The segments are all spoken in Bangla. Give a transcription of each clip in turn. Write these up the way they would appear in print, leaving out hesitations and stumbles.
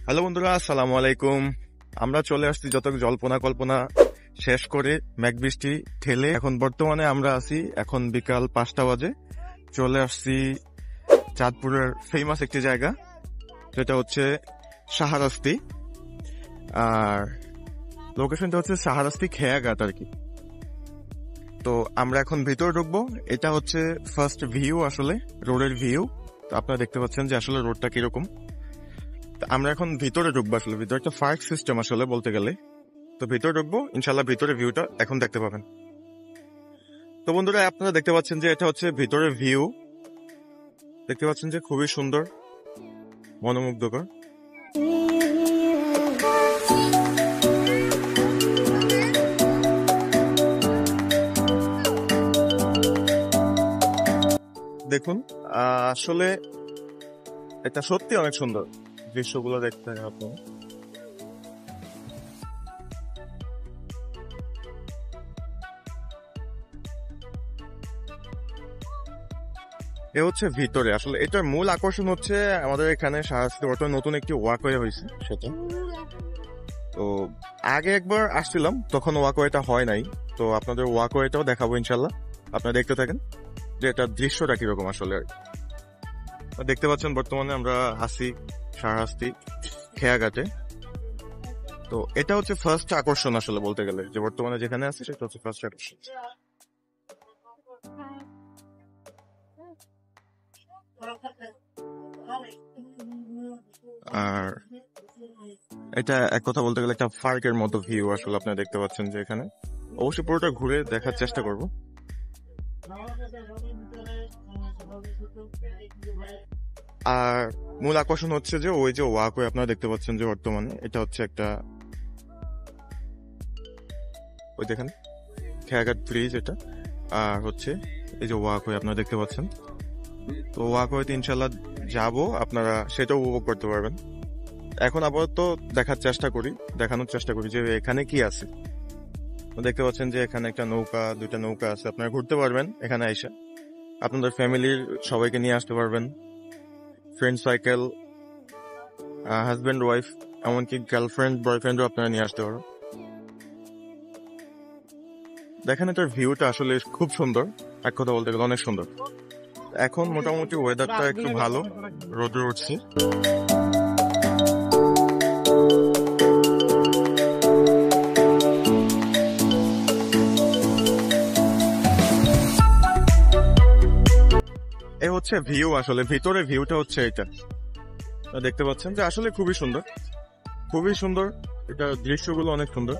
হ্যালো বন্ধুরা, আসসালামু আলাইকুম। আমরা চলে আসছি যত জল্পনা কল্পনা শেষ করে মেঘ বৃষ্টি ঠেলে এখন বর্তমানে আমরা আছি, এখন বিকাল 5টা বাজে। চলে আসছি চাঁদপুরের ফেমাস একটি জায়গা, যেটা হচ্ছে শাহরাস্তি। আর লোকেশনটা হচ্ছে শাহরাস্তি খেয়াঘাট আর কি। তো আমরা এখন ভিতরে ঢুকবো। এটা হচ্ছে ফার্স্ট ভিউ, আসলে রোডের ভিউ। তো আপনারা দেখতে পাচ্ছেন যে আসলে রোডটা কিরকম। আমরা এখন ভিতরে ঢুকবো, আসলে ভিতরে একটা ফায়ার সিস্টেম আসলে বলতে গেলে। তো ভিতরে ঢুকবো, ইনশাল্লাহ ভিতরে ভিউটা এখন দেখতে পাবেন। তো বন্ধুরা, আপনারা দেখতে পাচ্ছেন যে এটা হচ্ছে ভিতরের ভিউ। দেখতে পাচ্ছেন যে খুবই সুন্দর, মনোমুগ্ধকর। দেখুন, আসলে এটা সত্যি অনেক সুন্দর দৃশ্যগুলো দেখতে হয় আপনার। এ হচ্ছে ভিতরে, আসলে এটার মূল আকর্ষণ হচ্ছে আমাদের এখানে শাহরাস্তিতে বর্তমানে নতুন একটি ওয়াকওয়ে হয়েছে সেটা। তো আগে একবার আসছিলাম, তখন ওয়াকওয়েটা হয় নাই। তো আপনাদের ওয়াকওয়েটাও দেখাবো ইনশাল্লাহ, আপনারা দেখতে থাকেন যে এটার দৃশ্যটা কিরকম আসলে। দেখতে পাচ্ছেন বর্তমানে আমরা আছি শাহরাস্তি খেয়াঘাটে। তো এটা হচ্ছে ফার্স্ট আকর্ষণ আসলে বলতে গেলে, যে বর্তমানে যেখানে আছে সেটা হচ্ছে ফার্স্ট আকর্ষণ। আর এটা এক কথা বলতে গেলে একটা পার্কের মতো ভিউ আসলে আপনারা দেখতে পাচ্ছেন যে এখানে। অবশ্যই পুরোটা ঘুরে দেখার চেষ্টা করব। আর মূল আকর্ষণ হচ্ছে যে ওই যে ওয়াকওয়ে আপনারা দেখতে পাচ্ছেন যে বর্তমানে এটা হচ্ছে একটা, ওই দেখেন খেয়াঘাট ব্রিজ এটা। আর হচ্ছে এই যে ওয়াকওয়ে আপনারা দেখতে পাচ্ছেন। তো ওয়াকওয়েতে ইনশাল্লাহ যাব, আপনারা সেটাও উপভোগ করতে পারবেন। এখন আপাতত দেখানোর চেষ্টা করি যে এখানে কি আছে। দেখতে পাচ্ছেন যে এখানে একটা নৌকা, দুইটা নৌকা আছে, আপনারা ঘুরতে পারবেন এখানে এসে। আপনাদের ফ্যামিলির সবাইকে নিয়ে আসতে পারবেন, ফ্রেন্ড সাইকেল, হাজব্যান্ড ওয়াইফ, এমনকি গার্লফ্রেন্ড বয়ফ্রেন্ডও আপনারা নিয়ে আসতে পারবেন। দেখেন এটার ভিউটা আসলে খুব সুন্দর, এক কথা বলতে গেলে অনেক সুন্দর। এখন মোটামুটি ওয়েদারটা একটু ভালো, রোদে উঠছে। এ হচ্ছে ভিউ, আসলে ভিতরে ভিউটা হচ্ছে এটা। দেখতে পাচ্ছেন যে আসলে খুবই সুন্দর। এটা দৃশ্যগুলো অনেক সুন্দর।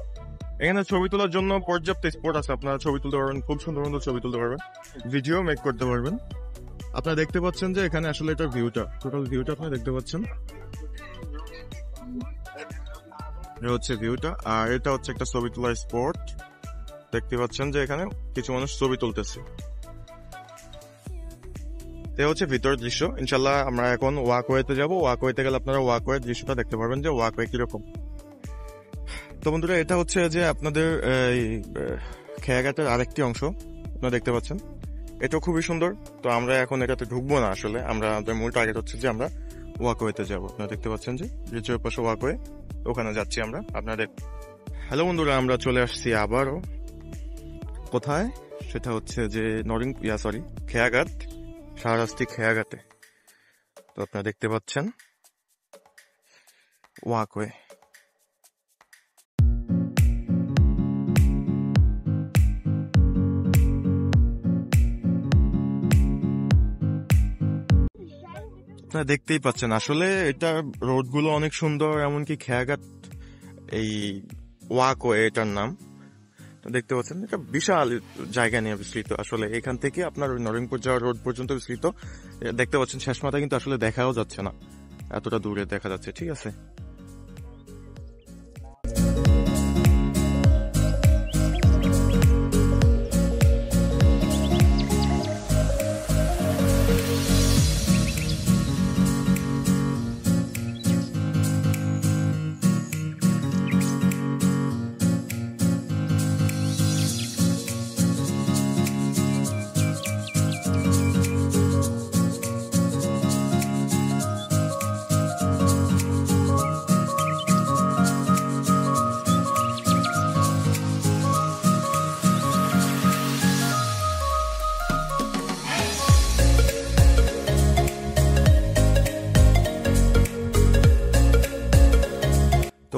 এখানে ছবি তোলার জন্য পর্যাপ্ত স্পট আছে, আপনারা ছবি তুলতে পারবেন, খুব সুন্দর ছবি তুলতে পারবেন, ভিডিও মেক করতে পারবেন। আপনারা দেখতে পাচ্ছেন যে এখানে আসলে এটা ভিউটা, টোটাল ভিউটা আপনারা দেখতে পাচ্ছেন। এটা হচ্ছে ভিউটা। আর এটা হচ্ছে একটা ছবি তোলার স্পট। দেখতে পাচ্ছেন যে এখানে কিছু মানুষ ছবি তুলতেছে। এটা হচ্ছে ভিতরের দৃশ্য। ইনশাল্লাহ আমরা এখন ওয়াকওয়েতে যাব। ওয়াকওয়েতে গেলে আপনারা ওয়াকওয়ের দৃশ্যটা দেখতে পারবেন যে ওয়াকওয়ে কিরকম। তো বন্ধুরা, এটা হচ্ছে যে আপনাদের খেয়াঘাটের আরেকটি অংশ আপনারা দেখতে পাচ্ছেন, এটাও খুবই সুন্দর। তো আমরা এখন এটাতে ঢুকবো না, আসলে আমাদের মূল টার্গেট হচ্ছে যে আমরা ওয়াকওয়েতে যাব। আপনারা দেখতে পাচ্ছেন যে ব্রিজের পাশে ওয়াকওয়ে, ওখানে যাচ্ছি আমরা আপনাদের। হ্যালো বন্ধুরা, আমরা চলে আসছি আবারও কোথায়, সেটা হচ্ছে যে খেয়াঘাট, শাহরাস্তি খেয়াঘাটে। তো আপনারা দেখতে পাচ্ছেন ওয়াকওয়ে। আপনারা দেখতেই পাচ্ছেন আসলে এটা রোড গুলো অনেক সুন্দর, এমনকি খেয়াঘাট এই ওয়াকওয়ে এটার নাম। দেখতে পাচ্ছেন এটা বিশাল জায়গা নিয়ে বিস্তৃত। আসলে এখান থেকে আপনার নরিংপুর যাওয়ার রোড পর্যন্ত বিস্তৃত। দেখতে পাচ্ছেন শেষ মাথা কিন্তু আসলে দেখাও যাচ্ছে না, এতটা দূরে দেখা যাচ্ছে। ঠিক আছে।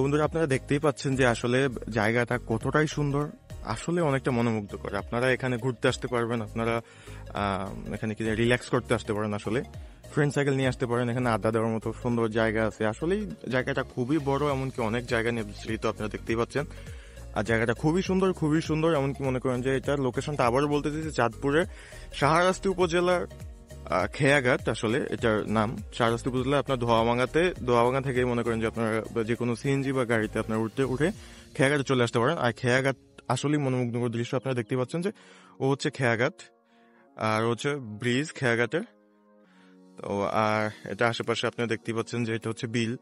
বন্ধুরা আপনারা দেখতেই পাচ্ছেন যে আসলে জায়গাটা কতটাই সুন্দর, আসলে অনেকটা মনোমুগ্ধকর। আপনারা এখানে ঘুরতে আসতে পারবেন, আপনারা এখানে কি রিল্যাক্স করতে আসতে পারেন, আসলে ফ্রেন্ড সাইকেল নিয়ে আসতে পারেন। এখানে আড্ডা দেওয়ার মতো সুন্দর জায়গা আছে। আসলেই জায়গাটা খুবই বড়, এমনকি অনেক জায়গা নিয়ে বিস্তৃত, আপনারা দেখতেই পাচ্ছেন। আর জায়গাটা খুবই সুন্দর, খুবই সুন্দর। এমনকি মনে করেন যে এটার লোকেশনটা আবারও বলতে চাইছি, চাঁদপুরের শাহরাস্তি উপজেলার খেয়াঘাট, আসলে এটার নাম শাহরাস্তি উপজেলা। আপনার দোয়াবাঙ্গা থেকে মনে করেন যে আপনার যে কোনো সিএনজি বা গাড়িতে আপনার উঠে খেয়াঘাটে চলে আসতে পারেন। আর খেয়াঘাট আসলেই মনোমুগ্ধকর দৃশ্য। আপনারা দেখতে পাচ্ছেন যে ও হচ্ছে খেয়াঘাট, আর হচ্ছে ব্রিজ খেয়াঘাটের। তো আর এটা আশেপাশে আপনারা দেখতে পাচ্ছেন যে এটা হচ্ছে বিল,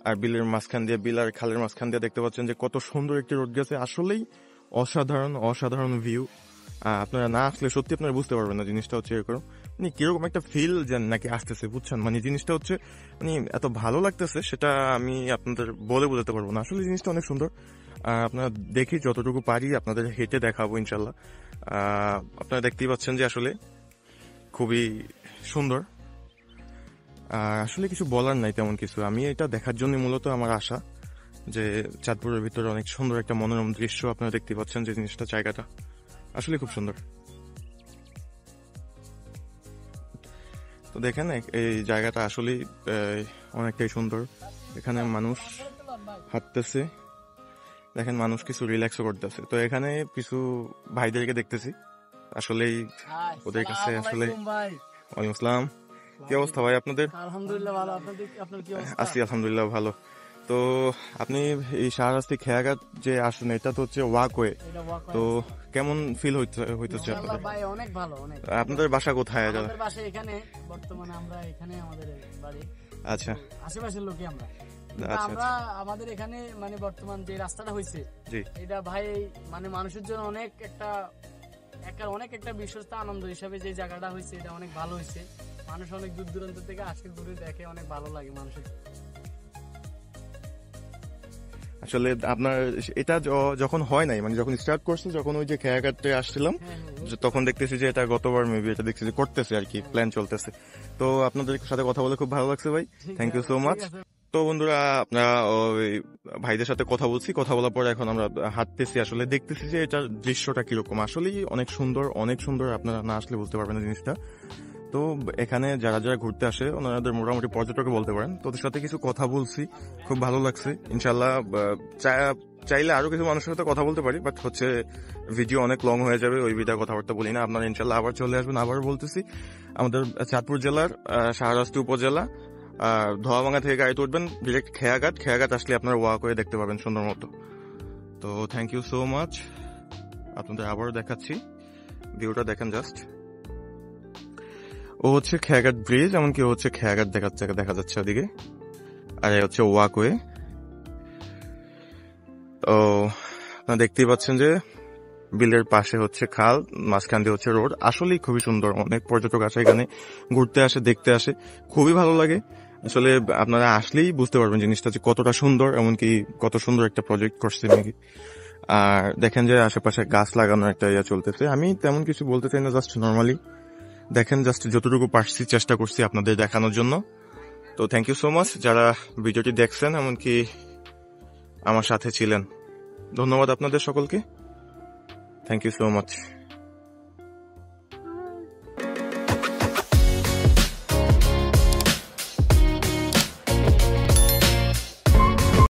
আর বিলের মাঝখান দিয়ে, বিল আর খালের মাঝখান দিয়ে দেখতে পাচ্ছেন যে কত সুন্দর একটি রোড গেছে। আসলেই অসাধারণ ভিউ। আপনারা না আসলে সত্যি আপনারা বুঝতে পারবেন না জিনিসটা হচ্ছে এরকম, মানে কিরকম একটা ফিল যেন নাকি আসতেছে, বুঝছেন? মানে জিনিসটা হচ্ছে মানে এত ভালো লাগতেছে, সেটা আমি আপনাদের বলে বোঝাতে পারবো না। আসলে জিনিসটা অনেক সুন্দর। আপনারা দেখি যতটুকু পারি আপনাদের হেঁটে দেখাবো ইনশাল্লাহ। আপনারা দেখতেই পাচ্ছেন যে আসলে খুবই সুন্দর। আসলে কিছু বলার নাই তেমন কিছু। আমি এটা দেখার জন্য মূলত আমার আশা, যে চাঁদপুরের ভিতরে অনেক সুন্দর একটা মনোরম দৃশ্য। আপনারা দেখতে পাচ্ছেন যে জিনিসটা, জায়গাটা আসলে খুব সুন্দর। তো দেখেন এই জায়গাটা আসলে অনেকটাই সুন্দর। এখানে মানুষ হাঁটতেছে, দেখেন মানুষ কিছু রিল্যাক্সও করতেছে। তো এখানে কিছু ভাইদেরকে দেখতেছি, আসলেই ওদের কাছে আসলে। ওয়ালাইকুম আসসালাম, কি অবস্থা ভাই আপনাদের? আলহামদুলিল্লাহ ভালো। আপনার কি অবস্থা? আছি আলহামদুলিল্লাহ ভালো। তো আপনি এই শাহরাস্তি খেয়াঘাট যে আসেন, এটা তো হচ্ছে ওয়াকওয়ে, তো কেমন ফিল হইতেছে আপনাদের? ভাই অনেক ভালো, অনেক। আপনাদের বাসা কোথায়? আমাদের বাসা এখানে, বর্তমানে আমরা এখানে, আমাদের বাড়ি। আচ্ছা, আশেপাশের লোকই আমরা। আচ্ছা, আমরা আমাদের এখানে মানে বর্তমান যে রাস্তাটা হয়েছে, এটা ভাই মানে মানুষের জন্য অনেক একটা বিশ্বস্ত আনন্দ হিসাবে যে জায়গাটা হয়েছে, এটা অনেক ভালো হয়েছে। মানুষ অনেক দূর দূরান্ত থেকে আসে, ঘুরে দেখে, অনেক ভালো লাগে মানুষের। আসলে আপনার এটা যখন হয় নাই, মানে যখন স্টার্ট করছে, যখন ওই যে খেয়াঘাটে আসছিলাম, তখন দেখতেছি যে এটা গতবার মেবি এটা দেখছি যে করতেছে আর কি, প্ল্যান চলতেছে। তো আপনাদের সাথে কথা বলে খুব ভালো লাগছে ভাই, থ্যাংক ইউ সো মাচ। তো বন্ধুরা, আপনারা ওই ভাইদের সাথে কথা বলার পর এখন আমরা হাঁটতেছি, আসলে দেখতেছি যে এটার দৃশ্যটা কিরকম। আসলেই অনেক সুন্দর। আপনারা না আসলে বুঝতে পারবেন না জিনিসটা। তো এখানে যারা ঘুরতে আসে, ওনাদের মোটামুটি পর্যটকে বলতে পারেন। তো ওদের সাথে কিছু কথা বলছি, খুব ভালো লাগছে। ইনশাল্লাহ চাইলে আরো কিছু মানুষের সাথে কথা বলতে পারি, বাট হচ্ছে ভিডিও অনেক লং হয়ে যাবে, ওই ভিডিও কথাবার্তা বলি না। আপনারা ইনশাল্লাহ আবার চলে আসবেন। আবার বলতেছি, আমাদের চাঁদপুর জেলার শাহরাস্তি উপজেলা, ধোয়াবাঙ্গা থেকে গাড়িতে উঠবেন, ডিরেক্ট খেয়াঘাট আসলে আপনারা ওয়াক হয়ে দেখতে পাবেন সুন্দর মতো। তো থ্যাংক ইউ সো মাচ। আপনাদের আবারও দেখাচ্ছি, ভিউটা দেখেন জাস্ট। ও হচ্ছে খেয়াঘাট ব্রিজ, এমনকি হচ্ছে খেয়াঘাট দেখা যাচ্ছে ওদিকে, আর হচ্ছে ওয়াকওয়ে। তো আপনারা দেখতেই পাচ্ছেন যে বিলের পাশে হচ্ছে খাল, মাঝখান দিয়ে হচ্ছে রোড। আসলেই খুবই সুন্দর। অনেক পর্যটক আসে এখানে, ঘুরতে আসে, দেখতে আসে, খুবই ভালো লাগে। আসলে আপনারা আসলেই বুঝতে পারবেন জিনিসটা যে কতটা সুন্দর, এমনকি কত সুন্দর একটা প্রজেক্ট করছে নাকি। আর দেখেন যে আশেপাশে গাছ লাগানোর একটা ইয়ে চলতেছে। আমি তেমন কিছু বলতে চাই না, জাস্ট নর্মালি দেখেন, জাস্ট যতটুকু পারছি চেষ্টা করছি আপনাদের দেখানোর জন্য। তো থ্যাংক ইউ সো মাচ যারা ভিডিওটি দেখছেন, এমনকি আমার সাথে ছিলেন। ধন্যবাদ আপনাদের সকলকে, থ্যাংক ইউ সো মাচ।